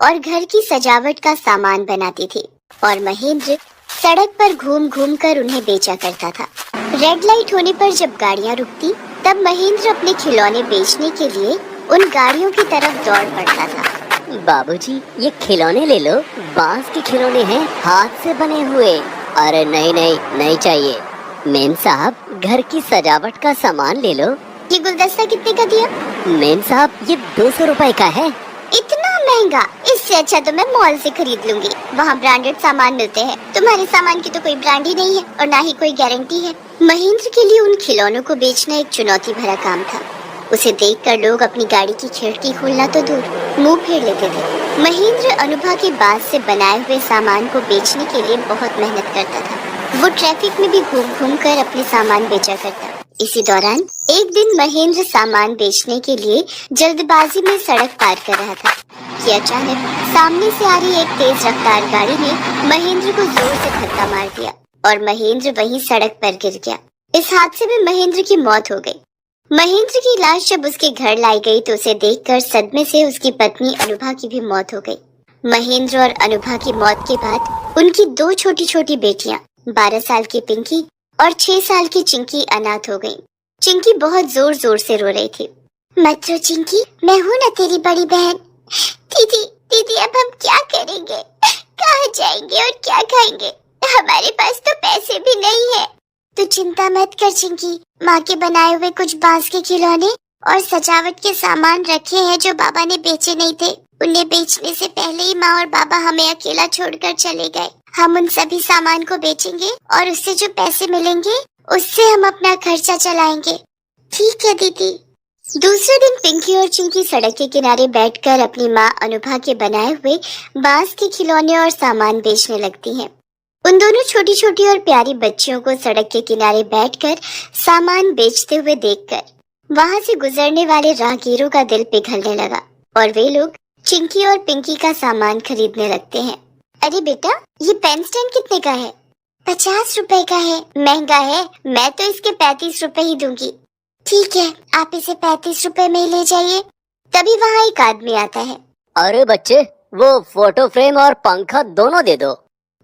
और घर की सजावट का सामान बनाती थी और महेंद्र सड़क पर घूम घूम कर उन्हें बेचा करता था। रेड लाइट होने पर जब गाड़ियाँ रुकती तब महेंद्र अपने खिलौने बेचने के लिए उन गाड़ियों की तरफ दौड़ पड़ता था। बाबूजी, ये खिलौने ले लो, बांस के खिलौने हैं, हाथ से बने हुए। अरे नहीं नहीं, नहीं चाहिए। मेम साहब, घर की सजावट का सामान ले लो। ये गुलदस्ता कितने का दिया? मेम साहब, ये 200 रुपए का है। इतना महंगा? इससे अच्छा तो मैं मॉल से खरीद लूंगी, वहाँ ब्रांडेड सामान मिलते हैं। तुम्हारे सामान की तो कोई ब्रांड ही नहीं है और ना ही कोई गारंटी है। महेंद्र के लिए उन खिलौनों को बेचना एक चुनौती भरा काम था। उसे देखकर लोग अपनी गाड़ी की खिड़की खोलना तो दूर मुंह फेर लेते थे। महेंद्र अनुभा के बांस से बनाए हुए सामान को बेचने के लिए बहुत मेहनत करता था। वो ट्रैफिक में भी घूम घूम कर अपने सामान बेचा करता। इसी दौरान एक दिन महेंद्र सामान बेचने के लिए जल्दबाजी में सड़क पार कर रहा था कि अचानक सामने से आ रही एक तेज रफ्तार गाड़ी ने महेंद्र को जोर से धक्का मार दिया और महेंद्र वहीं सड़क पर गिर गया। इस हादसे में महेंद्र की मौत हो गई। महेंद्र की लाश जब उसके घर लाई गई तो उसे देखकर सदमे से उसकी पत्नी अनुभा की भी मौत हो गई। महेंद्र और अनुभा की मौत के बाद उनकी 2 छोटी छोटी बेटियां 12 साल की पिंकी और 6 साल की चिंकी अनाथ हो गई। चिंकी बहुत जोर जोर से रो रही थी। मत रो चिंकी, मैं हूँ ना तेरी बड़ी बहन। दीदी दीदी, अब हम क्या करेंगे? कहाँ जाएंगे और क्या खाएंगे? हमारे पास तो पैसे भी नहीं है। तू चिंता मत कर चिंकी, माँ के बनाए हुए कुछ बांस के खिलौने और सजावट के सामान रखे हैं जो बाबा ने बेचे नहीं थे। उन्हें बेचने से पहले ही माँ और बाबा हमें अकेला छोड़कर चले गए। हम उन सभी सामान को बेचेंगे और उससे जो पैसे मिलेंगे उससे हम अपना खर्चा चलाएंगे। ठीक है दीदी। दूसरे दिन पिंकी और चिंकी सड़क के किनारे बैठकर अपनी माँ अनुभा के बनाए हुए बांस के खिलौने और सामान बेचने लगती हैं। उन दोनों छोटी छोटी और प्यारी बच्चियों को सड़क के किनारे बैठकर सामान बेचते हुए देखकर वहां से गुजरने वाले राहगीरों का दिल पिघलने लगा और वे लोग चिंकी और पिंकी का सामान खरीदने लगते हैं। अरे बेटा, ये पेन स्टैंड कितने का है? 50 रुपए का है। महंगा है, मैं तो इसके 35 रुपए ही दूंगी। ठीक है, आप इसे 35 रुपए में ही ले जाइए। तभी वहाँ एक आदमी आता है। अरे बच्चे, वो फोटो फ्रेम और पंखा दोनों दे दो।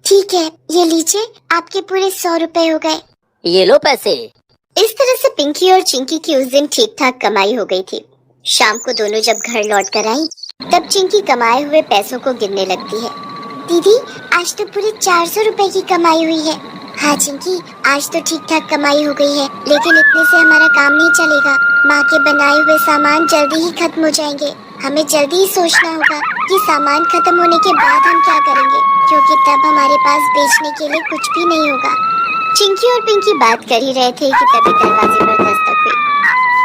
ठीक है, ये लीजिए, आपके पूरे 100 रुपए हो गए। ये लो पैसे। इस तरह से पिंकी और चिंकी की उस दिन ठीक ठाक कमाई हो गई थी। शाम को दोनों जब घर लौट कर आई तब चिंकी कमाए हुए पैसों को गिनने लगती है। दीदी, आज तो पूरे 400 रुपए की कमाई हुई है। हाँ चिंकी, आज तो ठीक ठाक कमाई हो गई है, लेकिन इतने से हमारा काम नहीं चलेगा। माँ के बनाए हुए सामान जल्दी ही खत्म हो जाएंगे। हमें जल्दी ही सोचना होगा कि सामान खत्म होने के बाद हम क्या करेंगे, क्योंकि तब हमारे पास बेचने के लिए कुछ भी नहीं होगा। चिंकी और पिंकी बात कर ही रहे थे कि तभी दरवाजे पर दस्तक हुई।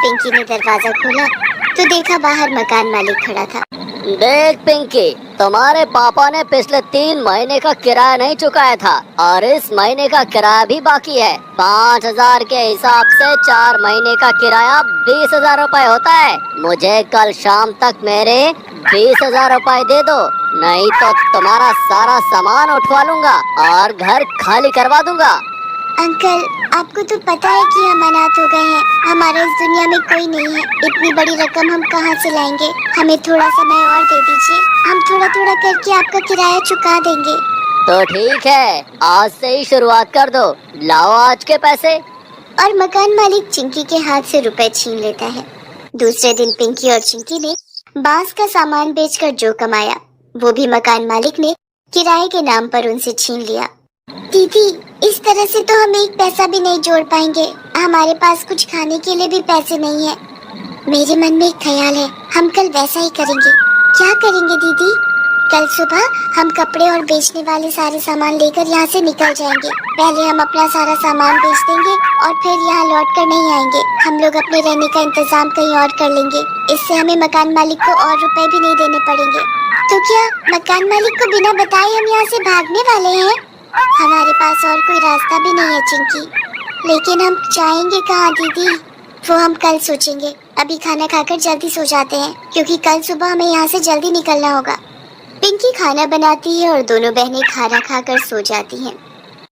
पिंकी ने दरवाजा खोला तो देखा बाहर मकान मालिक खड़ा था। देख पिंकी, तुम्हारे पापा ने पिछले 3 महीने का किराया नहीं चुकाया था और इस महीने का किराया भी बाकी है। 5000 के हिसाब से 4 महीने का किराया 20,000 रुपए होता है। मुझे कल शाम तक मेरे 20,000 रुपए दे दो, नहीं तो तुम्हारा सारा सामान उठवा लूंगा और घर खाली करवा दूंगा। अंकल, आपको तो पता है कि हम अनाथ हो गए हैं। हमारा इस दुनिया में कोई नहीं है। इतनी बड़ी रकम हम कहाँ से लाएंगे? हमें थोड़ा समय और दे दीजिए, हम थोड़ा थोड़ा करके आपका किराया चुका देंगे। तो ठीक है, आज से ही शुरुआत कर दो। लाओ आज के पैसे। और मकान मालिक चिंकी के हाथ से रुपए छीन लेता है। दूसरे दिन पिंकी और चिंकी ने बांस का सामान बेचकर जो कमाया वो भी मकान मालिक ने किराए के नाम पर उनसे छीन लिया। दीदी, इस तरह से तो हम एक पैसा भी नहीं जोड़ पाएंगे। हमारे पास कुछ खाने के लिए भी पैसे नहीं है। मेरे मन में एक ख्याल है, हम कल वैसा ही करेंगे। क्या करेंगे दीदी? कल सुबह हम कपड़े और बेचने वाले सारे सामान लेकर यहाँ से निकल जाएंगे। पहले हम अपना सारा सामान बेच देंगे और फिर यहाँ लौट कर नहीं आएंगे। हम लोग अपने रहने का इंतजाम कहीं और कर लेंगे। इससे हमें मकान मालिक को और रुपए भी नहीं देने पड़ेंगे। तो क्या मकान मालिक को बिना बताए हम यहाँ से भागने वाले हैं? हमारे पास और कोई रास्ता भी नहीं है चिंकी, लेकिन हम जाएंगे कहाँ दीदी? वो हम कल सोचेंगे। अभी खाना खाकर जल्दी सो जाते हैं, क्योंकि कल सुबह हमें यहाँ से जल्दी निकलना होगा। पिंकी खाना बनाती है और दोनों बहनें खाना खाकर सो जाती हैं।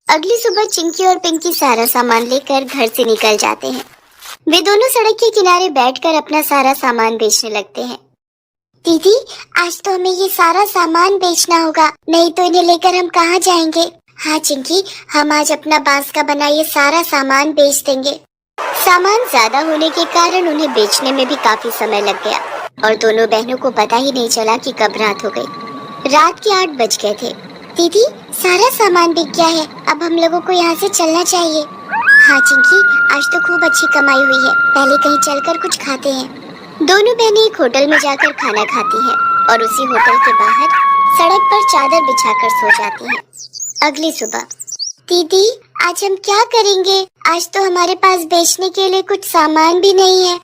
अगली सुबह चिंकी और पिंकी सारा सामान लेकर घर से निकल जाते हैं। वे दोनों सड़क के किनारे बैठकर अपना सारा सामान बेचने लगते हैं। दीदी, आज तो हमें ये सारा सामान बेचना होगा, नहीं तो इन्हें लेकर हम कहाँ जाएंगे। हाँ चिंकी, हम आज अपना बांस का बना ये सारा सामान बेच देंगे। सामान ज्यादा होने के कारण उन्हें बेचने में भी काफी समय लग गया और दोनों बहनों को पता ही नहीं चला कि कब रात हो गई। रात के 8 बज गए थे। दीदी, सारा सामान बिक गया है, अब हम लोगों को यहाँ से चलना चाहिए। हाँ चिंकी, आज तो खूब अच्छी कमाई हुई है, पहले कहीं चलकर कुछ खाते हैं। दोनों बहनें एक होटल में जाकर खाना खाती हैं और उसी होटल के बाहर सड़क पर चादर बिछाकर सो जाती हैं। अगली सुबह, दीदी आज हम क्या करेंगे? आज तो हमारे पास बेचने के लिए कुछ सामान भी नहीं है।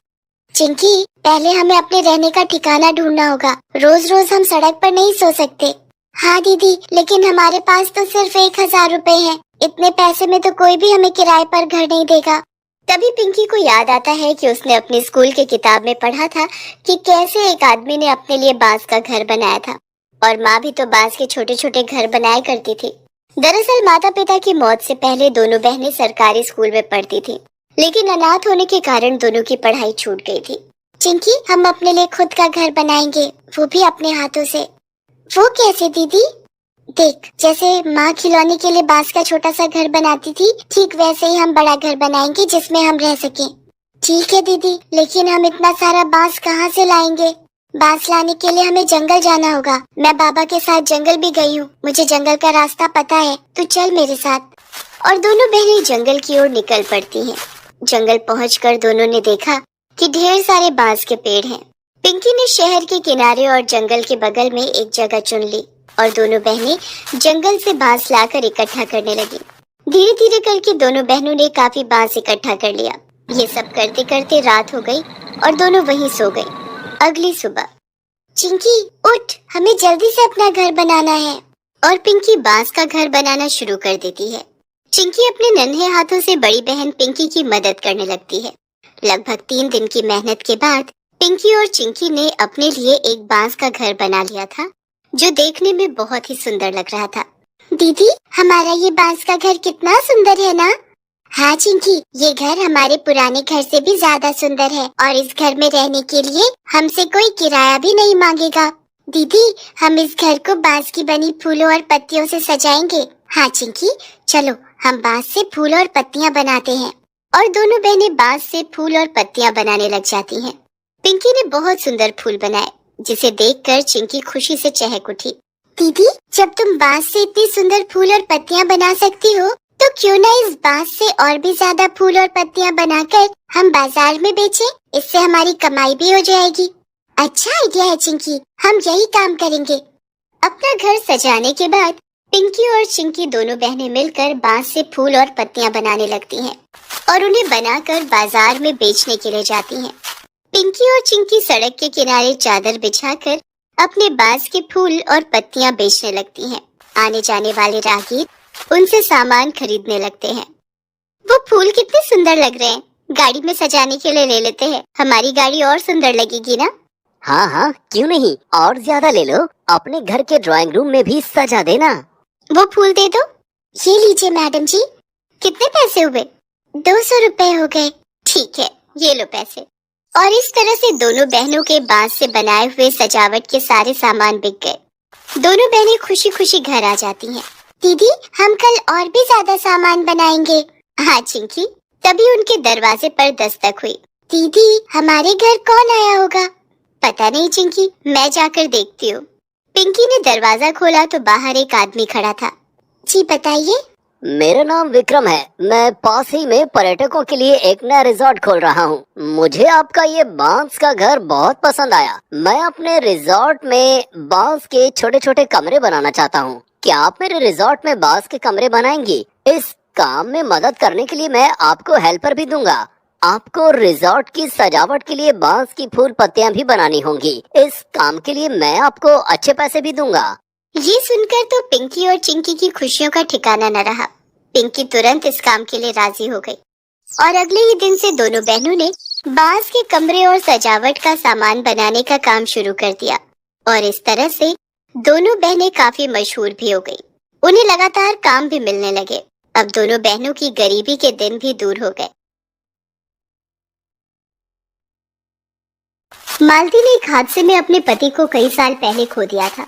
चिंकी, पहले हमें अपने रहने का ठिकाना ढूंढना होगा, रोज रोज हम सड़क पर नहीं सो सकते। हाँ दीदी, लेकिन हमारे पास तो सिर्फ 1000 रुपए हैं, इतने पैसे में तो कोई भी हमें किराए पर घर नहीं देगा। तभी पिंकी को याद आता है कि उसने अपनी स्कूल की किताब में पढ़ा था कि कैसे एक आदमी ने अपने लिए बांस का घर बनाया था और माँ भी तो बांस के छोटे छोटे घर बनाया करती थी। दरअसल माता पिता की मौत से पहले दोनों बहनें सरकारी स्कूल में पढ़ती थी, लेकिन अनाथ होने के कारण दोनों की पढ़ाई छूट गई थी। चिंकी, हम अपने लिए खुद का घर बनाएंगे, वो भी अपने हाथों से। वो कैसे दीदी? देख, जैसे माँ खिलौने के लिए बांस का छोटा सा घर बनाती थी, ठीक वैसे ही हम बड़ा घर बनाएंगे जिसमें हम रह सकें। ठीक है दीदी, लेकिन हम इतना सारा बांस कहाँ से लाएंगे? बांस लाने के लिए हमें जंगल जाना होगा। मैं बाबा के साथ जंगल भी गई हूँ, मुझे जंगल का रास्ता पता है, तू चल मेरे साथ। और दोनों बहनें जंगल की ओर निकल पड़ती हैं। जंगल पहुंचकर दोनों ने देखा कि ढेर सारे बांस के पेड़ हैं। पिंकी ने शहर के किनारे और जंगल के बगल में एक जगह चुन ली और दोनों बहनें जंगल से बांस लाकर इकट्ठा करने लगी। धीरे धीरे करके दोनों बहनों ने काफी बांस इकट्ठा कर लिया। ये सब करते करते रात हो गई और दोनों वहीं सो गई। अगली सुबह, चिंकी उठ, हमें जल्दी से अपना घर बनाना है। और पिंकी बांस का घर बनाना शुरू कर देती है। चिंकी अपने नन्हे हाथों से बड़ी बहन पिंकी की मदद करने लगती है। लगभग 3 दिन की मेहनत के बाद पिंकी और चिंकी ने अपने लिए एक बांस का घर बना लिया था, जो देखने में बहुत ही सुंदर लग रहा था। दीदी, हमारा ये बांस का घर कितना सुंदर है ना? हाँ चिंकी, ये घर हमारे पुराने घर से भी ज्यादा सुंदर है और इस घर में रहने के लिए हमसे कोई किराया भी नहीं मांगेगा। दीदी, हम इस घर को बांस की बनी फूलों और पत्तियों से सजाएंगे। हाँ चिंकी, चलो हम बांस से फूल और पत्तियाँ बनाते हैं। और दोनों बहनें बांस से फूल और पत्तियाँ बनाने लग जाती हैं। पिंकी ने बहुत सुंदर फूल बनाए, जिसे देखकर चिंकी खुशी से चहक उठी। दीदी, जब तुम बांस से इतनी सुंदर फूल और पत्तियाँ बना सकती हो, तो क्यों ना इस बांस से और भी ज्यादा फूल और पत्तियाँ बनाकर हम बाजार में बेचें? इससे हमारी कमाई भी हो जाएगी। अच्छा आइडिया है चिंकी, हम यही काम करेंगे। अपना घर सजाने के बाद पिंकी और चिंकी दोनों बहनें मिलकर बांस से फूल और पत्तियाँ बनाने लगती हैं और उन्हें बनाकर बाजार में बेचने के लिए जाती हैं। पिंकी और चिंकी सड़क के किनारे चादर बिछाकर अपने बांस के फूल और पत्तियाँ बेचने लगती हैं। आने जाने वाले राहगीर उनसे सामान खरीदने लगते हैं। वो फूल कितने सुंदर लग रहे हैं, गाड़ी में सजाने के लिए ले लेते हैं, हमारी गाड़ी और सुंदर लगेगी ना? हाँ हाँ, क्यों नहीं, और ज्यादा ले लो, अपने घर के ड्राइंग रूम में भी सजा देना। वो फूल दे दो। ये लीजिए मैडम जी। कितने पैसे हुए? 200 रुपए हो गए। ठीक है, ये लो पैसे। और इस तरह से दोनों बहनों के बांस से बनाए हुए सजावट के सारे सामान बिक गए। दोनों बहनें खुशी खुशी घर आ जाती हैं। दीदी, हम कल और भी ज्यादा सामान बनाएंगे। हाँ चिंकी, तभी उनके दरवाजे पर दस्तक हुई। दीदी, हमारे घर कौन आया होगा? पता नहीं चिंकी, मैं जाकर देखती हूँ। पिंकी ने दरवाजा खोला तो बाहर एक आदमी खड़ा था। जी बताइए। मेरा नाम विक्रम है, मैं पास ही में पर्यटकों के लिए एक नया रिजॉर्ट खोल रहा हूँ। मुझे आपका ये बांस का घर बहुत पसंद आया। मैं अपने रिजॉर्ट में बांस के छोटे छोटे कमरे बनाना चाहता हूँ। क्या आप मेरे रिजॉर्ट में बांस के कमरे बनाएंगी? इस काम में मदद करने के लिए मैं आपको हेल्पर भी दूंगा। आपको रिजॉर्ट की सजावट के लिए बांस की फूल पत्तियां भी बनानी होंगी। इस काम के लिए मैं आपको अच्छे पैसे भी दूंगा। ये सुनकर तो पिंकी और चिंकी की खुशियों का ठिकाना न रहा। पिंकी तुरंत इस काम के लिए राजी हो गई और अगले ही दिन से दोनों बहनों ने बांस के कमरे और सजावट का सामान बनाने का काम शुरू कर दिया और इस तरह से दोनों बहनें काफी मशहूर भी हो गई। उन्हें लगातार काम भी मिलने लगे। अब दोनों बहनों की गरीबी के दिन भी दूर हो गए। मालती ने एक हादसे में अपने पति को कई साल पहले खो दिया था।